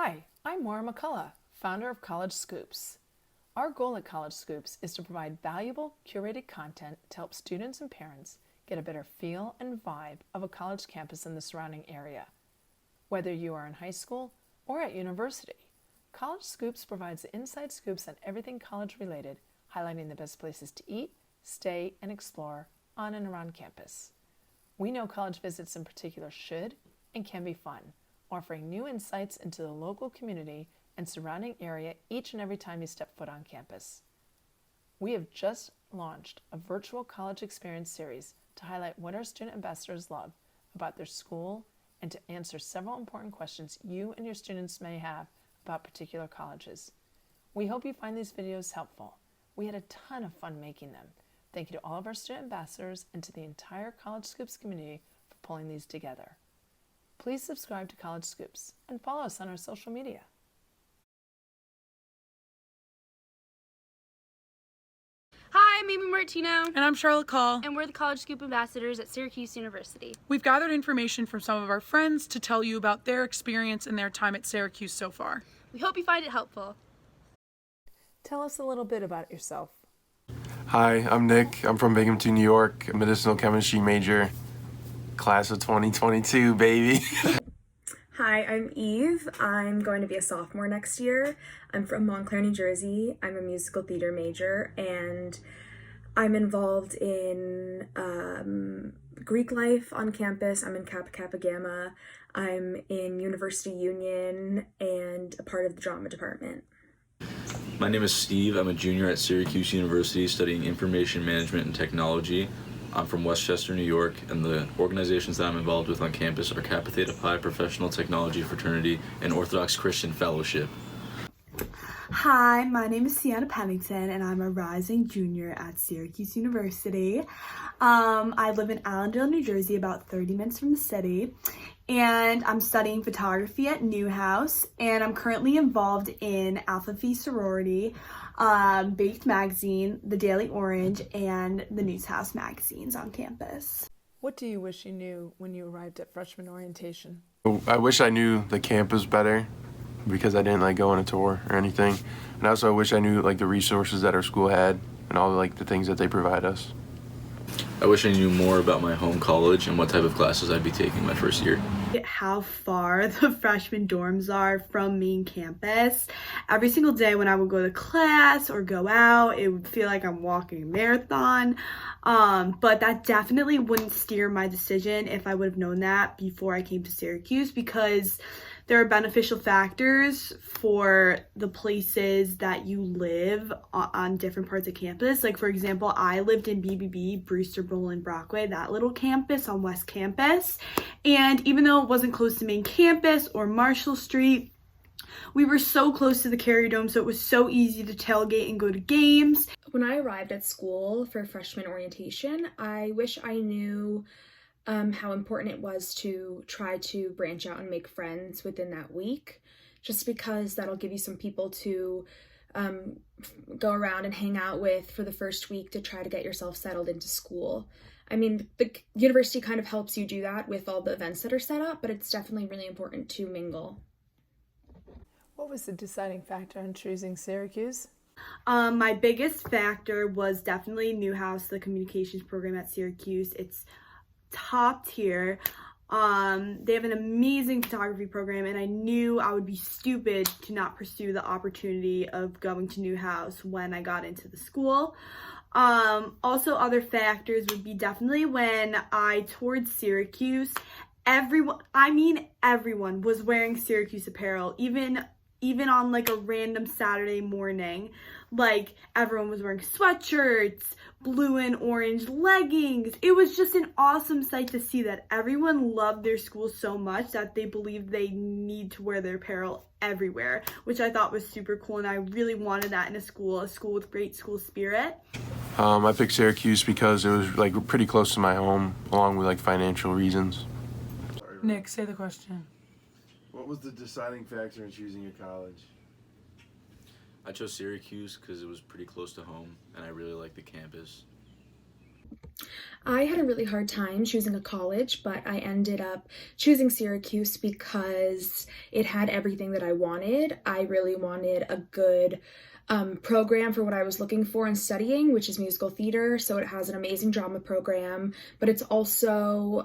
Hi, I'm Maura McCullough, founder of College Scoops. Our goal at College Scoops is to provide valuable, curated content to help students and parents get a better feel and vibe of a college campus and the surrounding area. Whether you are in high school or at university, College Scoops provides the inside scoops on everything college related, highlighting the best places to eat, stay, and explore on and around campus. We know college visits in particular should and can be fun, offering new insights into the local community and surrounding area each and every time you step foot on campus. We have just launched a virtual college experience series to highlight what our student ambassadors love about their school and to answer several important questions you and your students may have about particular colleges. We hope you find these videos helpful. We had a ton of fun making them. Thank you to all of our student ambassadors and to the entire College Scoops community for pulling these together. Please subscribe to College Scoops and follow us on our social media. Hi, I'm Amy Martino. And I'm Charlotte Call. And we're the College Scoop Ambassadors at Syracuse University. We've gathered information from some of our friends to tell you about their experience and their time at Syracuse so far. We hope you find it helpful. Tell us a little bit about yourself. Hi, I'm Nick. I'm from Binghamton, New York, a medicinal chemistry major, class of 2022, baby. Hi, I'm Eve. I'm going to be a sophomore next year. I'm from Montclair, New Jersey. I'm a musical theater major, and I'm involved in Greek life on campus. I'm in Kappa Kappa Gamma. I'm in University Union and a part of the drama department. My name is Steve. I'm a junior at Syracuse University studying information management and technology. I'm from Westchester, New York, and the organizations that I'm involved with on campus are Kappa Theta Pi Professional Technology Fraternity and Orthodox Christian Fellowship. Hi, my name is Siena Pennington, and I'm a rising junior at Syracuse University. I live in Allendale, New Jersey, about 30 minutes from the city, and I'm studying photography at Newhouse, and I'm currently involved in Alpha Phi Sorority, Baked Magazine, The Daily Orange, and the Newshouse magazines on campus. What do you wish you knew when you arrived at freshman orientation? I wish I knew the campus better because I didn't go on a tour or anything. And also I wish I knew the resources that our school had and all the things that they provide us. I wish I knew more about my home college and what type of classes I'd be taking my first year. How far the freshman dorms are from main campus. Every single day when I would go to class or go out, it would feel like I'm walking a marathon. But that definitely wouldn't steer my decision if I would have known that before I came to Syracuse, because there are beneficial factors for the places that you live on different parts of campus. Like, for example, I lived in BBB, Brewster, Brooklyn, Brockway, that little campus on West Campus. And even though it wasn't close to main campus or Marshall Street, we were so close to the Carrier Dome, so it was so easy to tailgate and go to games. When I arrived at school for freshman orientation, I wish I knew how important it was to try to branch out and make friends within that week, just because that'll give you some people to go around and hang out with for the first week to try to get yourself settled into school. I mean, the university kind of helps you do that with all the events that are set up, but it's definitely really important to mingle. What was the deciding factor in choosing Syracuse? My biggest factor was definitely Newhouse, the communications program at Syracuse. It's top tier. They have an amazing photography program, and I knew I would be stupid to not pursue the opportunity of going to Newhouse when I got into the school. Also, other factors would be definitely when I toured Syracuse, everyone was wearing Syracuse apparel, even on a random Saturday morning. Everyone was wearing sweatshirts, blue and orange leggings. It was just an awesome sight to see that everyone loved their school so much that they believed they need to wear their apparel everywhere, which I thought was super cool, and I really wanted that in a school with great school spirit. I picked Syracuse because it was pretty close to my home, along with financial reasons. Nick, say the question. What was the deciding factor in choosing your college? I chose Syracuse because it was pretty close to home and I really liked the campus. I had a really hard time choosing a college, but I ended up choosing Syracuse because it had everything that I wanted. I really wanted a good program for what I was looking for in studying, which is musical theater. So it has an amazing drama program, but it's also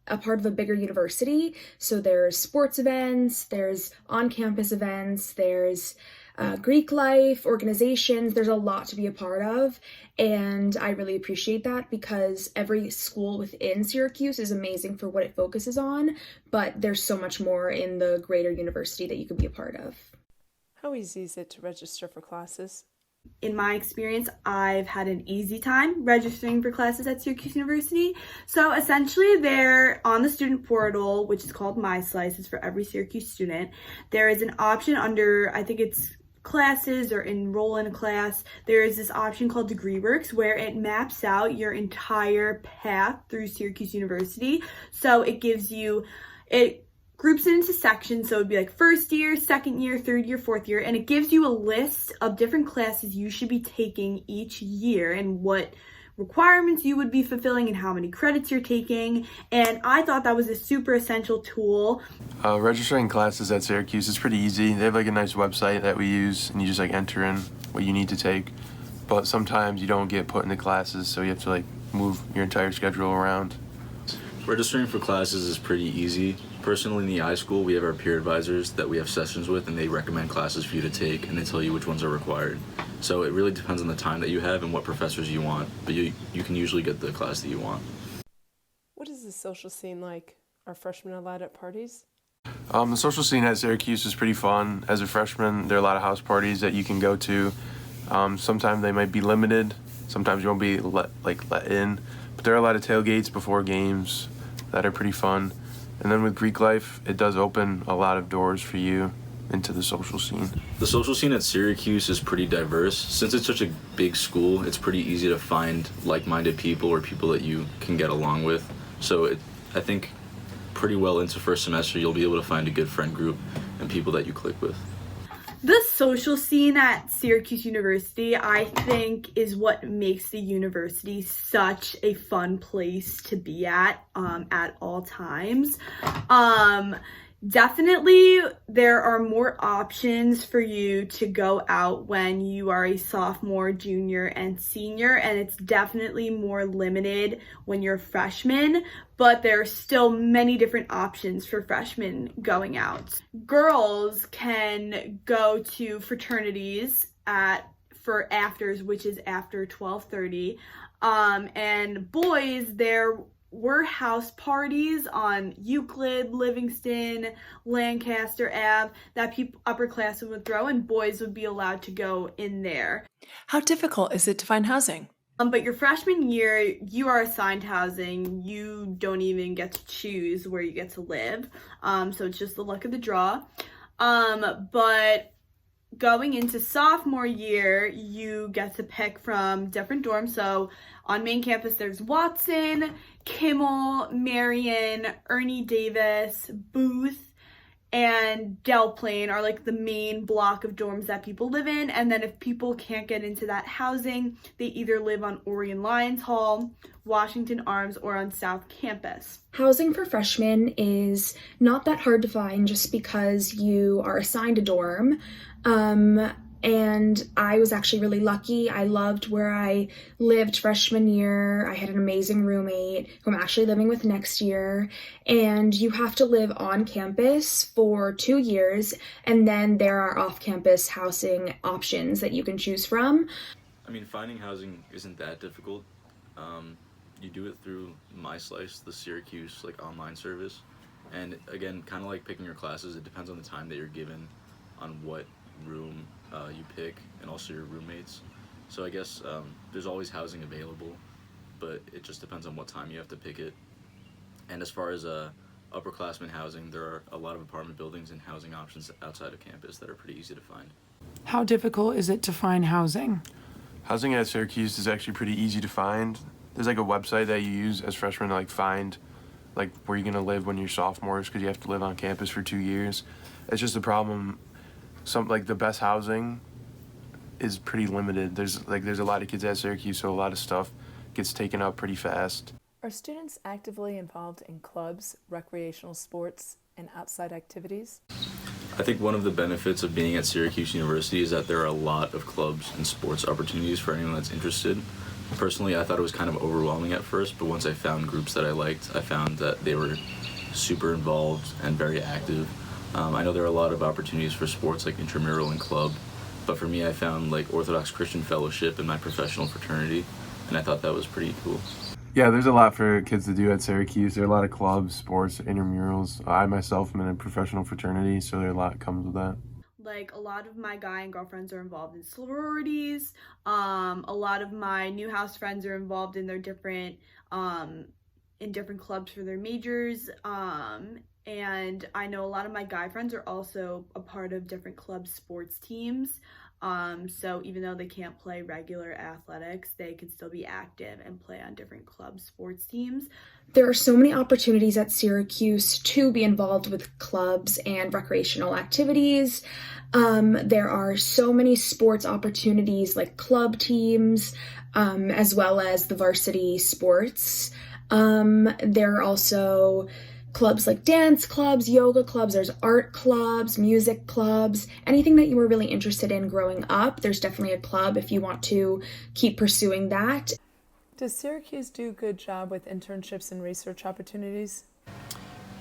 a part of a bigger university. So there's sports events, there's on-campus events, there's Greek life, organizations, there's a lot to be a part of, and I really appreciate that because every school within Syracuse is amazing for what it focuses on, but there's so much more in the greater university that you could be a part of. How easy is it to register for classes? In my experience, I've had an easy time registering for classes at Syracuse University. So essentially they're on the student portal, which is called My Slice. It's for every Syracuse student. There is an option under, I think it's classes or enroll in a class. There is this option called DegreeWorks where it maps out your entire path through Syracuse University. So it groups it into sections, so it would be like first year, second year, third year, fourth year, and it gives you a list of different classes you should be taking each year and what requirements you would be fulfilling and how many credits you're taking. And I thought that was a super essential tool. Registering classes at Syracuse is pretty easy. They have like a nice website that we use, and you just like enter in what you need to take. But sometimes you don't get put into classes, so you have to like move your entire schedule around. Registering for classes is pretty easy. Personally, in the iSchool, we have our peer advisors that we have sessions with, and they recommend classes for you to take, and they tell you which ones are required. So it really depends on the time that you have and what professors you want, but you can usually get the class that you want. What is the social scene like? Are freshmen allowed at parties? The social scene at Syracuse is pretty fun. As a freshman, there are a lot of house parties that you can go to. Sometimes they might be limited. Sometimes you won't be let in. But there are a lot of tailgates before games that are pretty fun. And then with Greek life, it does open a lot of doors for you into the social scene. The social scene at Syracuse is pretty diverse. Since it's such a big school, it's pretty easy to find like-minded people or people that you can get along with. So I think pretty well into first semester, you'll be able to find a good friend group and people that you click with. The social scene at Syracuse University, I think, is what makes the university such a fun place to be at all times. Definitely, there are more options for you to go out when you are a sophomore, junior, and senior, and it's definitely more limited when you're a freshman, but there are still many different options for freshmen going out. Girls can go to fraternities for afters, which is after 12:30, and boys, there were house parties on Euclid, Livingston, Lancaster Ave that upperclassmen would throw, and boys would be allowed to go in there. How difficult is it to find housing? But your freshman year, you are assigned housing. You don't even get to choose where you get to live. So it's just the luck of the draw. But going into sophomore year, you get to pick from different dorms. So on main campus, there's Watson, Kimmel, Marion, Ernie Davis, Booth, and Del Plain are like the main block of dorms that people live in. And then if people can't get into that housing, they either live on Orion Lions Hall, Washington Arms, or on South Campus. Housing for freshmen is not that hard to find just because you are assigned a dorm. And I was actually really lucky. I loved where I lived freshman year. I had an amazing roommate who I'm actually living with next year. And you have to live on campus for 2 years. And then there are off-campus housing options that you can choose from. I mean, finding housing isn't that difficult. You do it through My Slice, the Syracuse online service. And again, kind of like picking your classes, it depends on the time that you're given on what room you pick, and also your roommates. So I guess there's always housing available, but it just depends on what time you have to pick it. And as far as upperclassmen housing, there are a lot of apartment buildings and housing options outside of campus that are pretty easy to find. How difficult is it to find housing? Housing at Syracuse is actually pretty easy to find. There's like a website that you use as freshmen to find where you're gonna live when you're sophomores, because you have to live on campus for 2 years. It's just a problem. The best housing is pretty limited. There's a lot of kids at Syracuse, so a lot of stuff gets taken up pretty fast. Are students actively involved in clubs, recreational sports, and outside activities? I think one of the benefits of being at Syracuse University is that there are a lot of clubs and sports opportunities for anyone that's interested. Personally, I thought it was kind of overwhelming at first, but once I found groups that I liked, I found that they were super involved and very active. I know there are a lot of opportunities for sports like intramural and club, but for me, I found like Orthodox Christian Fellowship in my professional fraternity, and I thought that was pretty cool. Yeah, there's a lot for kids to do at Syracuse. There are a lot of clubs, sports, intramurals. I myself am in a professional fraternity, so there are a lot that comes with that. Like, a lot of my guy and girl friends are involved in sororities. A lot of my new house friends are involved in their different clubs for their majors. And I know a lot of my guy friends are also a part of different club sports teams. So even though they can't play regular athletics, they can still be active and play on different club sports teams. There are so many opportunities at Syracuse to be involved with clubs and recreational activities. There are so many sports opportunities like club teams, as well as the varsity sports. There are also clubs like dance clubs, yoga clubs, there's art clubs, music clubs, anything that you were really interested in growing up. There's definitely a club if you want to keep pursuing that. Does Syracuse do a good job with internships and research opportunities?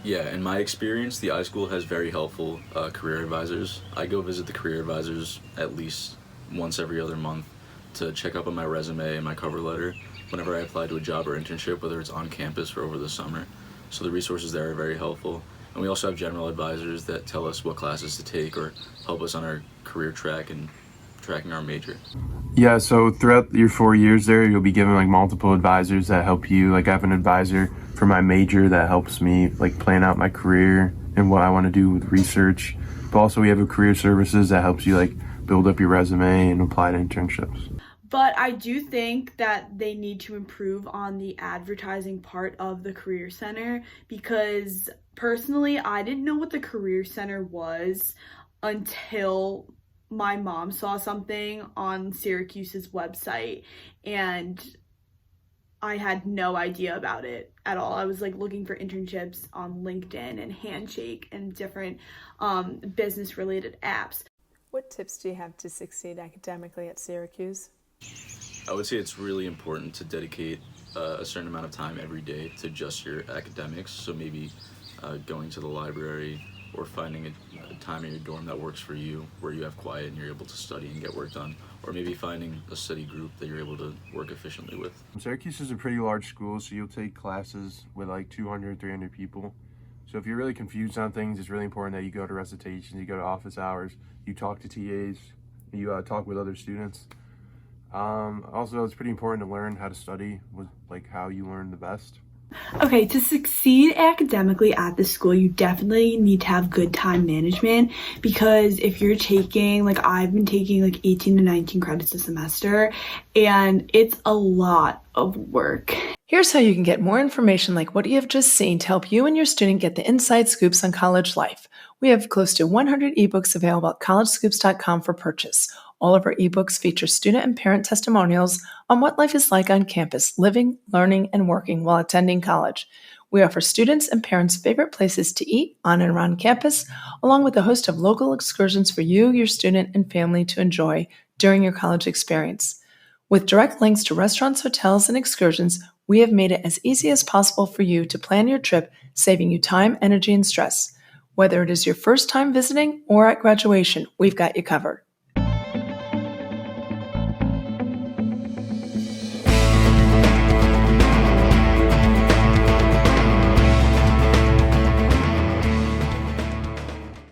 Yeah, in my experience, the iSchool has very helpful career advisors. I go visit the career advisors at least once every other month to check up on my resume and my cover letter whenever I apply to a job or internship, whether it's on campus or over the summer. So the resources there are very helpful. And we also have general advisors that tell us what classes to take or help us on our career track and tracking our major. Yeah, so throughout your 4 years there, you'll be given like multiple advisors that help you. Like I have an advisor for my major that helps me like plan out my career and what I want to do with research. But also we have a career services that helps you like build up your resume and apply to internships. But I do think that they need to improve on the advertising part of the Career Center, because personally, I didn't know what the Career Center was until my mom saw something on Syracuse's website, and I had no idea about it at all. I was like looking for internships on LinkedIn and Handshake and different business related apps. What tips do you have to succeed academically at Syracuse? I would say it's really important to dedicate a certain amount of time every day to just your academics. So maybe going to the library or finding a time in your dorm that works for you, where you have quiet and you're able to study and get work done, or maybe finding a study group that you're able to work efficiently with. Syracuse is a pretty large school, so you'll take classes with like 200, 300 people. So if you're really confused on things, it's really important that you go to recitations, you go to office hours, you talk to TAs, you talk with other students. Also, it's pretty important to learn how to study, with like how you learn the best. Okay, to succeed academically at this school, you definitely need to have good time management, because if you're taking, like I've been taking like 18 to 19 credits a semester, and it's a lot of work. Here's how you can get more information like what you have just seen to help you and your student get the inside scoops on college life. We have close to 100 ebooks available at collegescoops.com for purchase. All of our ebooks feature student and parent testimonials on what life is like on campus, living, learning, and working while attending college. We offer students and parents favorite places to eat on and around campus, along with a host of local excursions for you, your student, and family to enjoy during your college experience. With direct links to restaurants, hotels, and excursions, we have made it as easy as possible for you to plan your trip, saving you time, energy, and stress. Whether it is your first time visiting or at graduation, we've got you covered.